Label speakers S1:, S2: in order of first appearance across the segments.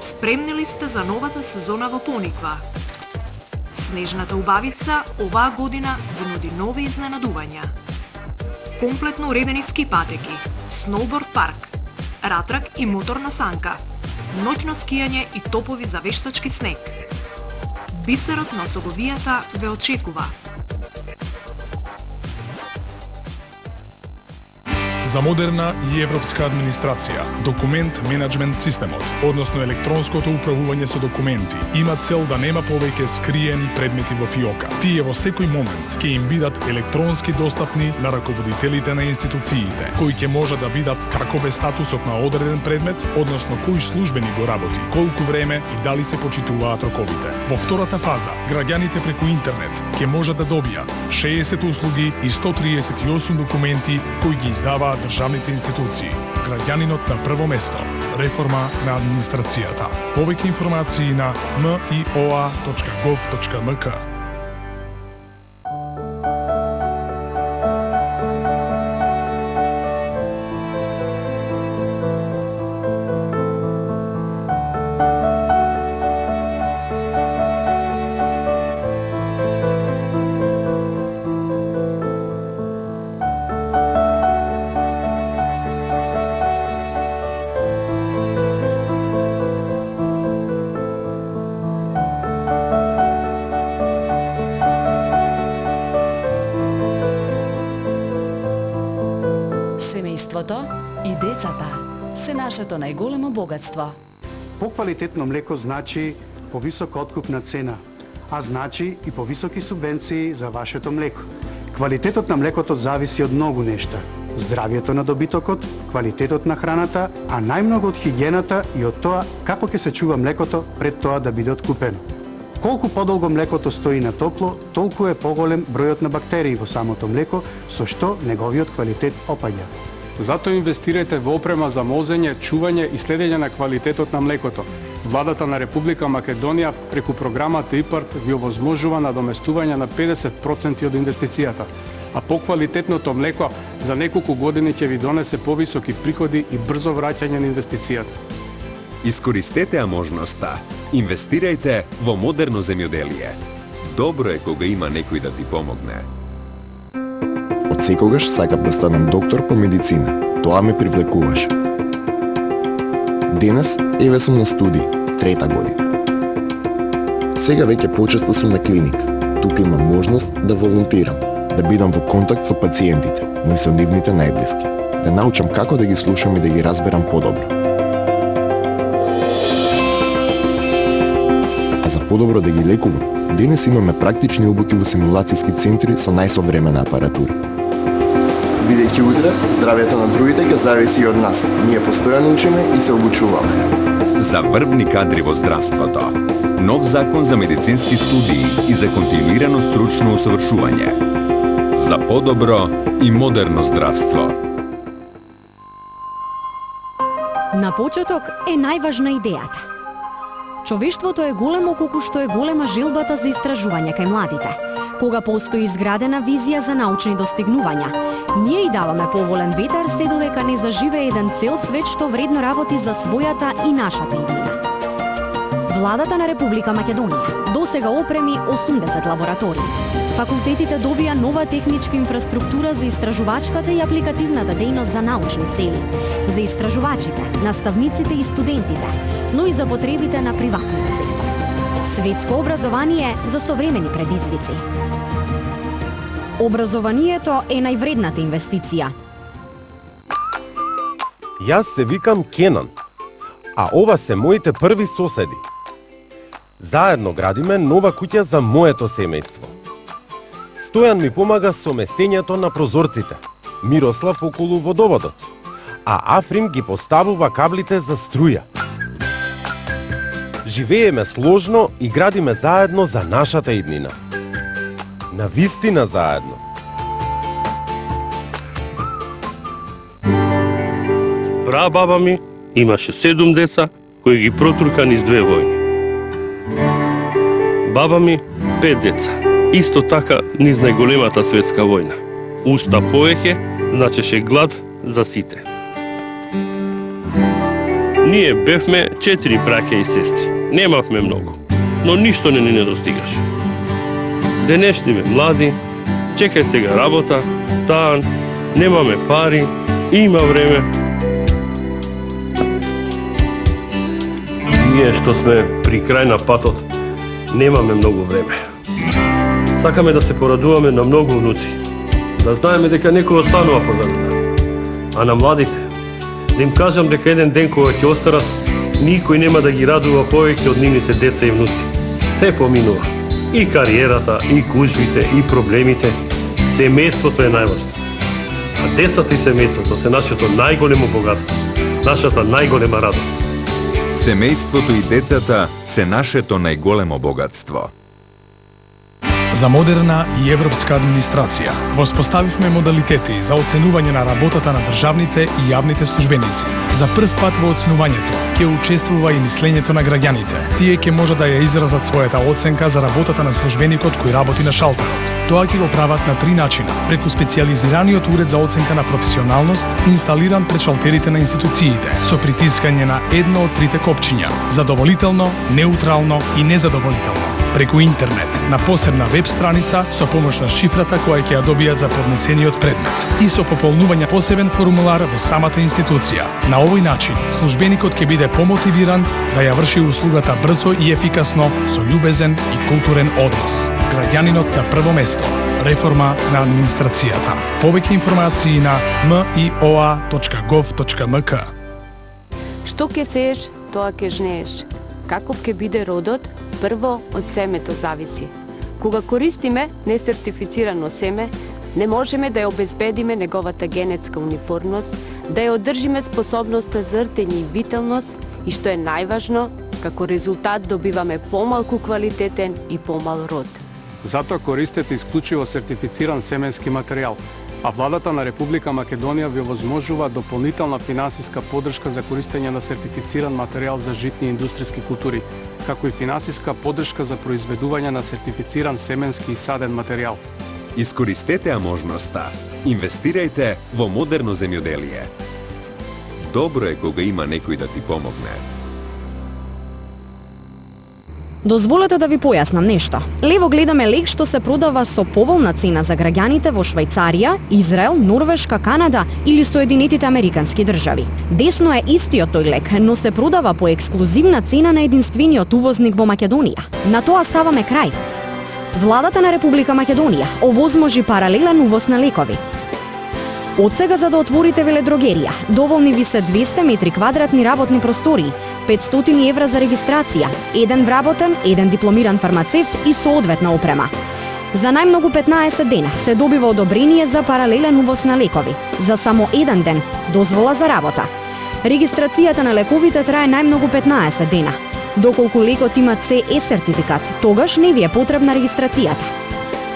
S1: Спремни ли сте за новата сезона во Пониква? Снежната убавица оваа година ви нуди нови изненадувања. Комплетно уредени ски патеки, сноуборд парк, ратрак и моторна санка, ноќно скијање и топови за вештачки снег. Бисерот на Соговијата ве очекува.
S2: За модерна и европска администрација, документ менеджмент системот, односно електронското управување со документи, има цел да нема повеќе скриени предмети во фиока. Тие во секој момент ќе им бидат електронски достапни на раководителите на институциите, кои ќе може да видат каков е статусот на одреден предмет, односно кој службеник го работи, колку време и дали се почитуваат роковите. Во втората фаза, граѓаните преку интернет ќе можат да добијат 60 услуги и 138 документи кои ги издаваат државните институции. Граѓанинот на прво место. Реформа на администрацијата. Повеќе информации на mioa.gov.mk.
S3: Семејството и децата се нашето најголемо богатство.
S4: Поквалитетно млеко значи повисока откупна цена, а значи и повисоки субвенции за вашето млеко. Квалитетот на млекото зависи од многу нешта. Здравието на добитокот, квалитетот на храната, а најмногу од хигиената и од тоа како ќе се чува млекото пред тоа да биде откупено. Колку подолго млекото стои на топло, толку е поголем бројот на бактерии во самото млеко, со што неговиот квалитет опаѓа.
S5: Затоа инвестирајте во опрема за мозење, чување и следење на квалитетот на млекото. Владата на Република Македонија преку програмата ИПАРТ ви овозможува надоместување на 50% од инвестицијата, а поквалитетното млеко за неколку години ќе ви донесе повисоки приходи и брзо враќање на инвестицијата.
S6: Искористете ја можноста. Инвестирајте во модерно земјоделие. Добро е кога има некој да ти помогне.
S7: Од секогаш сакав да станам доктор по медицина. Тоа ме привлекуваше. Денес еве сум на студии, 3-та година. Сега веќе почесто сум на клиника. Тука имам можност да волонтирам, да бидам во контакт со пациентите, но и со нивните најблиски. Да научам како да ги слушам и да ги разберам подобро. А за подобро да ги лекувам, денес имаме практични обуки во симулацијски центри со најсовремена апаратура. Бидејќи утре, здравието на другите ќе зависи и од нас. Ние постојано учиме и се обучуваме.
S6: За врвни кадри во здравството. Нов закон за медицински студии и за континуирано стручно усовршување. За подобро и модерно здравство.
S8: На почеток е најважна идејата. Човештвото е големо колку што е голема желбата за истражување кај младите. Кога постои изградена визија за научни достигнувања, ние и даваме поволен ветер се додека не заживее еден цел свет што вредно работи за својата и нашата иднина. Владата на Република Македонија досега опреми 80 лаборатории. Факултетите добија нова техничка инфраструктура за истражувачката и апликативната дејност за научни цели, за истражувачите, наставниците и студентите, но и за потребите на приватниот сектор. Светско образование за современи предизвици. Образованието е највредната инвестиција.
S9: Јас се викам Кенан, а ова се моите први соседи. Заедно градиме нова куќа за моето семејство. Стојан ми помага со местењето на прозорците, Мирослав околу водоводот, а Африм ги поставува каблите за струја. Живееме сложно и градиме заедно за нашата иднина. Навистина заедно.
S10: Прабаба ми имаше 7 деца кои ги протурка низ 2 војни. Баба ми 5 деца, исто така низ најголемата светска војна. Уста повеќе значеше глад за сите. Ние бевме 4 браќа и сестри. Немавме многу, но ништо не ни недостигаше. Денешниве млади, чекај сега работа, стан, немаме пари, има време. Ние што сме при крај на патот, немаме многу време. Сакаме да се порадуваме на многу внуци, да знаеме дека некој останува позади нас. А на младите, да им кажам дека еден ден кога ќе остарат, никој нема да ги радува повеќе од нивните деца и внуци. Се поминува. И кариерата, и гужвите, и проблемите. Семејството е најважно. А децата и семејството се нашето најголемо богатство, нашата најголема радост.
S6: Семејството и децата се нашето најголемо богатство.
S2: За модерна и европска администрација воспоставивме модалитети за оценување на работата на државните и јавните службеници. За прв пат во оценувањето ќе учествува и мислењето на граѓаните. Тие ќе може да ја изразат својата оценка за работата на службеникот кој работи на шалтерот. Тоа ќе го прават на 3 начина: преку специјализираниот уред за оценка на професионалност, инсталиран пред шалтерите на институциите, со притискање на едно од трите копчиња: задоволително, неутрално и незадоволително. Преку интернет, на посебна веб страница со помош на шифрата која ќе ја добијат за поднесениот предмет и со пополнување посебен формулар во самата институција. На овој начин, службеникот ќе биде помотивиран да ја врши услугата брзо и ефикасно, со љубезен и културен однос. Граѓанинот на прво место. Реформа на администрацијата. Повеќе информации на mioa.gov.mk.
S11: Што ќе сееш, тоа ќе жнееш. Каков ќе биде родот, прво од семето зависи. Кога користиме несертифицирано семе, не можеме да ја обезбедиме неговата генетска униформност, да ја одржиме способноста за ртење и виталност и што е најважно, како резултат добиваме помалку квалитетен и помал род.
S5: Затоа користете исклучиво сертифициран семенски материјал, а владата на Република Македонија ви овозможува дополнителна финансиска поддршка за користење на сертифициран материјал за житни и индустријски култури, како и финансиска поддршка за произведување на сертифициран семенски и саден материјал.
S6: Искористете ја можноста. Инвестирајте во модерно земјоделие. Добро е кога има некој да ти помогне.
S8: Дозволете да ви појаснам нешто. Лево гледаме лек што се продава со поволна цена за граѓаните во Швајцарија, Израел, Норвешка, Канада или Соединетите Американски држави. Десно е истиот тој лек, но се продава по ексклузивна цена на единствениот увозник во Македонија. На тоа ставаме крај. Владата на Република Македонија овозможи паралелен увоз на лекови. Од сега за да отворите веледрогерија, доволни ви се 200 метри квадратни работни простории, 500 евра за регистрација, еден вработен, еден дипломиран фармацевт и соодветна опрема. За најмногу 15 дена се добива одобрение за паралелен увоз на лекови. За само еден ден дозвола за работа. Регистрацијата на лековите трае најмногу 15 дена. Доколку лекот има CE сертификат, тогаш не ви е потребна регистрацијата.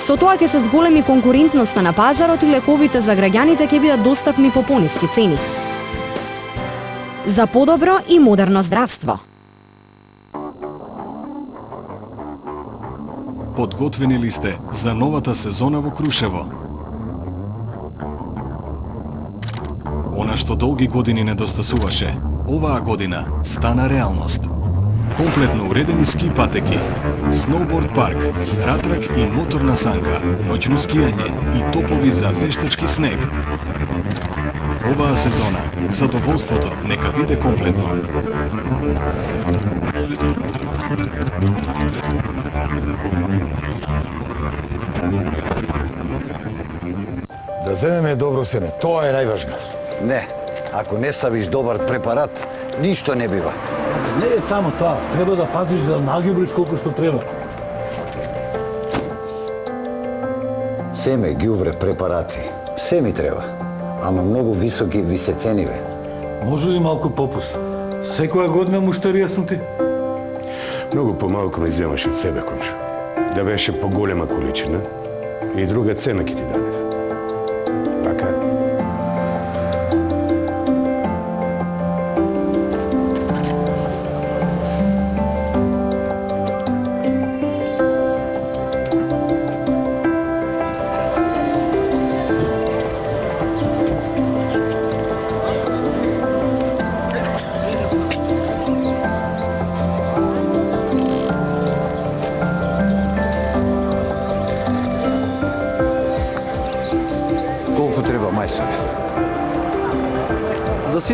S8: Со тоа ќе се зголеми конкурентноста на пазарот и лековите за граѓаните ќе бидат достапни по пониски цени. За подобро и модерно здравство.
S12: Подготвени ли сте за новата сезона во Крушево? Она што долги години недостасуваше, оваа година стана реалност. Комплетно уредени ски патеки, сноуборд парк, ратрак и моторна санка, ноќно скијање и топови за вештачки снег. Оваа сезона, задоволството нека биде комплетно.
S13: Да земеме добро семе, тоа е најважно.
S14: Не, ако не ставиш добар препарат, ништо не бива.
S15: Не е само тоа, треба да пазиш за нагибриш колку што треба.
S14: Семе, ѓубре, препарати, се ми треба. Ама многу високи ви се цениве.
S15: Може ли малку попуст? Секоја година муштарија сум ти.
S16: Многу помалку ме земаш од себе, комшо. Да беше поголема количина и друга цена ќе ти даде. Така е.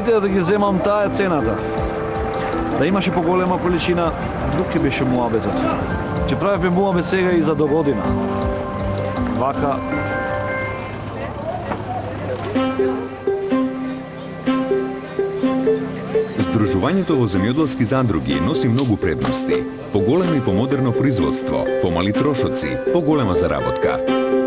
S15: идеја да ги земам таа е цената. Да имаше поголема количина, друг ќе беше муабетот. Ќе правиме муабет сега и за до година. Вака
S6: Здружувањето во земјоделски задруги носи многу предности. Поголемо и помодерно производство, помали трошоци, поголема заработка.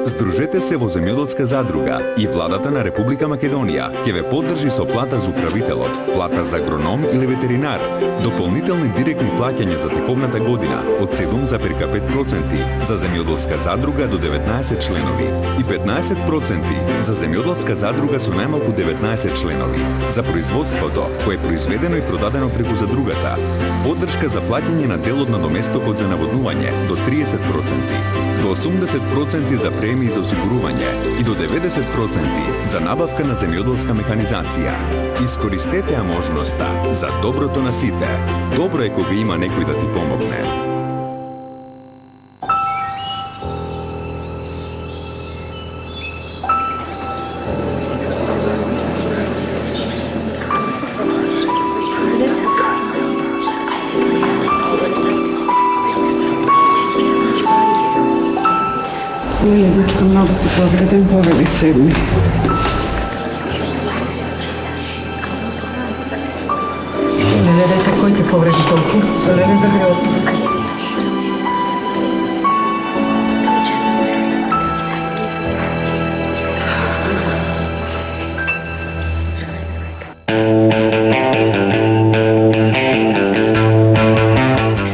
S6: Здружете се во земјоделска задруга и владата на Република Македонија ќе ве поддржи со плата за управителот, плата за агроном или ветеринар, дополнителни директни плаќања за тековната година од 7,5% за земјоделска задруга до 19 членови и 15% за земјоделска задруга со најмалку 19 членови. За производството кое е произведено и продадено преку задругата, поддршка за плаќање на дел од надоместокот за наводнување до 30%, до 80% за премии за осигурување и до 90% за набавка на земјоделска механизација. Искористете ја можноста за доброто на сите. Добро е кога има некој да ти помогне.
S17: Леле, дечко, многу си повреден, повели седми.
S18: Леле, дете, кој те повреди толку? Леле, да гре отиде.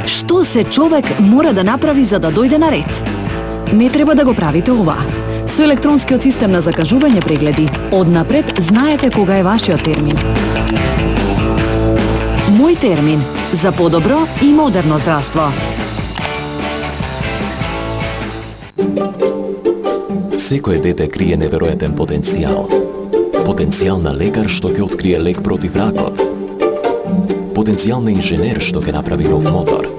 S3: Што се човек мора да направи за да дојде на ред? Не треба да го правите ова. Со електронскиот систем на закажување прегледи, однапред знаете кога е вашиот термин. Мој термин за подобро и модерно здравство.
S19: Секое дете крие неверојатен потенцијал. Потенцијал на лекар што ќе открие лек против ракот. Потенцијал на инженер што ќе направи нов мотор.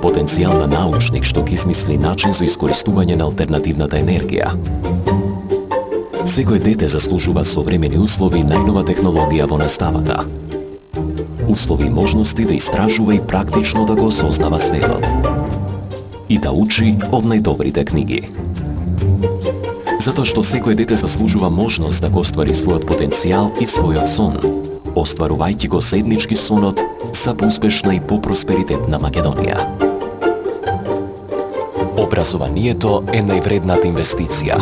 S19: Потенцијал на научник што ќе измисли начин за искористување на алтернативната енергија. Секој дете заслужува современи услови и најнова технологија во наставата. Услови и можности да истражува и практично да го осознава светот. И да учи од најдобрите книги. Затоа што секој дете заслужува можност да го оствари својот потенцијал и својот сон, остварувајќи го заеднички сонот за поуспешна и попросперитетна Македонија. Образованието е највредната инвестиција.